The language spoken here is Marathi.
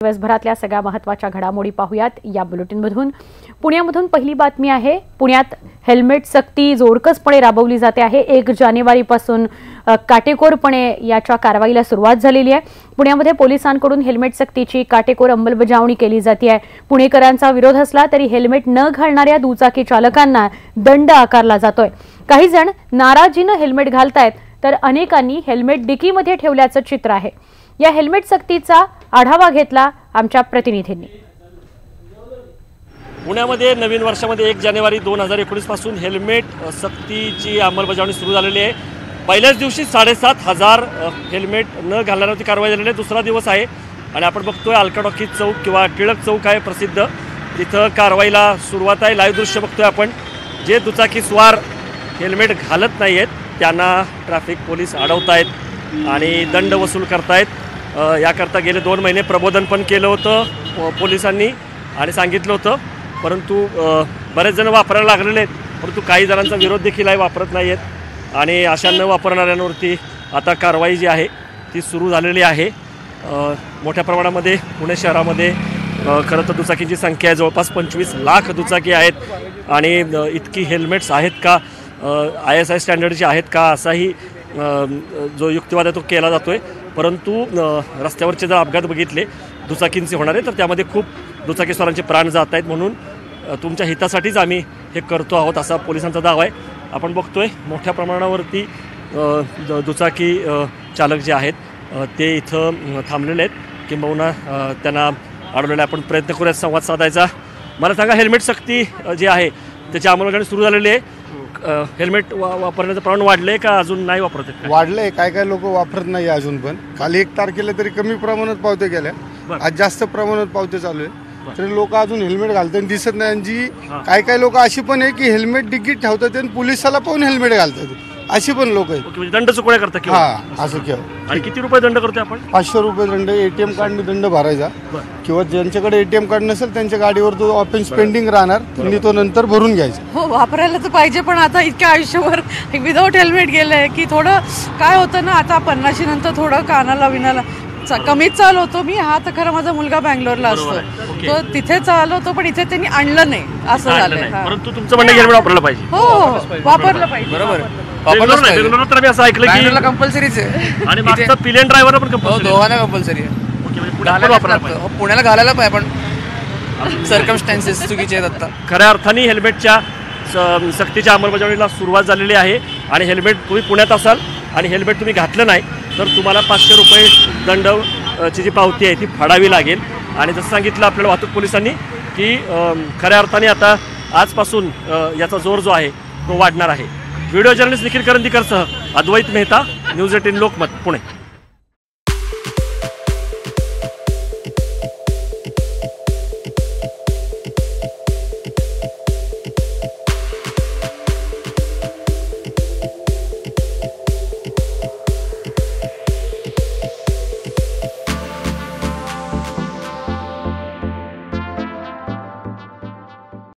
दिवसभरातल्या सगळ्या महत्त्वाच्या घडामोडी पाहूयात या बुलेटिनमधून। पुण्यामधून पहिली बातमी आहे। पुण्यात हेल्मेट सक्ती जोरकसपणे राबवली जाते आहे। 1 जानेवारीपासून काटेकोरपणे याच्या कारवाईला सुरुवात झालेली आहे। पुण्यामध्ये पोलिसांकडून हेल्मेट सक्तीची काटेकोर अंमलबजावणी केली जाते आहे। पुणेकरांचा विरोध असला तरी हेल्मेट न घालणाऱ्या दुचाकी चालकांना दंड आकारला जातोय। काही जण नाराजीने हेल्मेट घालतायत तर अनेकांनी हेल्मेट डिकीमध्ये ठेवल्याचं चित्र आहे। या हेल्मेट सक्तीचा आढावा घेतला आमच्या प्रतिनिधींनी। पुण्यामध्ये नवीन वर्षामध्ये 1 जानेवारी 2019 पासून हेल्मेट सक्तीची अंमलबजावणी सुरू झालेली आहे। पहिल्याच दिवशी 7,500 हेल्मेट न घालणाऱ्यांवरती कारवाई झालेली आहे। दुसरा दिवस आहे आणि आपण बघतोय अलका टॉकीज चौक किंवा टिळक चौक आहे प्रसिद्ध, तिथं कारवाईला सुरुवात आहे। लाईव्ह दृश्य बघतोय आपण। जे दुचाकी स्वार हेल्मेट घालत नाही आहेत त्यांना ट्रॅफिक पोलीस अडवतायत आणि दंड वसूल करतायत। याकरता गेले 2 महिने प्रबोधन पण केलं होतं पोलिसांनी आणि सांगितलं होतं, परंतु बरेच जण वापरायला लागलेले आहेत, परंतु काही जणांचा विरोध देखील आहे, वापरत नाही आहेत आणि अशा न वापरणाऱ्यांवरती आता कारवाई जी आहे ती सुरू झालेली आहे। मोठ्या प्रमाणामध्ये पुणे शहरामध्ये खरं तर दुचाकींची संख्या आहे, जवळपास 25 लाख दुचाकी आहेत आणि इतकी हेल्मेट्स आहेत का, ISI स्टँडर्डचे आहेत का, असाही जो युक्तिवाद आहे तो केला जातोय। परंतु रस्त्यावरचे जर अपघात बघितले दुचाकींचे होणारे तर त्यामध्ये खूप दुचाकीस्वारांचे प्राण जात आहेत, म्हणून तुमच्या हितासाठीच आम्ही हे करतो आहोत असा पोलिसांचा दावा आहे। आपण बघतोय मोठ्या प्रमाणावरती दुचाकी चालक जे आहेत ते इथं थांबलेले आहेत, किंबहुना त्यांना अडवलेले आपण प्रयत्न करूयात संवाद साधायचा। मला सांगा, हेल्मेट सक्ती जी आहे त्याची अंमलबजावणी सुरू झालेली आहे। हेल्मेट वापरण्याचं प्रमाण वाढलंय का अजून नाही वापरत आहेत? वाढलंय, काय लोक वापरत नाही अजून, पण काल 1 तारखेला तरी कमी प्रमाणात पावत्या गेल्या, आज जास्त प्रमाणात पावत्या चालू आहे, तरी लोक अजून हेल्मेट घालताना दिसत नाही। आणि जी काय लोक अशी पण आहे की हेल्मेट डिकीत ठेवतात आणि पोलिसाला पाहून हेल्मेट घालतात, अशी पण लोक आहेत। म्हणजे दंड चुकण्या करता किंवा असं किंवा आणि किती रुपये दंड करतोय आपण? 500 रुपये दंड, ATM कार्डने दंड भरायचा किंवा ज्यांच्याकडे ATM कार्ड नसेल त्यांच्या गाडीवर तो ऑफेन्स पेंडिंग राहणार, त्यांनी तो नंतर भरून घ्यायचा। हो, वापरायला तर पाहिजे, पण आता इतक्या आयुष्यभर विदाऊट हेल्मेट गेलंय की थोडं काय होतं ना, आता 50 नंतर थोडं कानाला विनाला कमीच चालवतो मी। हा तर खरं माझा मुलगा बँगलोरला असतो, तो तिथे चालवतो, पण इथे त्यांनी आणलं नाही असं झालंय। परंतु तुमचं म्हणणं हेल्मेट वापरलं पाहिजे? हो, वापरलं पाहिजे, बरोबर। बेंगलोर तर मी असं ऐकलं की कंपल्सरीच आहे आणि मागचा पिलेन ड्रायव्हर पण कंपल्सरी, दोघांना कंपल्सरी आहे, पुण्याला घालायला पाहिजे, पण सर्कमस्टॅन्सेस चुकीचे आहेत। आता खऱ्या अर्थाने हेल्मेटच्या सक्तीच्या अंमलबजावणीला सुरुवात झालेली आहे आणि हेल्मेट तुम्ही पुण्यात असाल आणि हेल्मेट तुम्ही घातलं नाही तर तुम्हाला 500 रुपये दंडची जी पावती आहे ती फाडावी लागेल। आणि जसं सांगितलं आपल्याला वाहतूक पोलिसांनी की खऱ्या अर्थाने आता आजपासून याचा जोर जो आहे तो वाढणार आहे। व्हिडिओ जर्नलिस्ट निखिल करंदीकरसह अद्वैत मेहता, न्यूज 18 लोकमत, पुणे।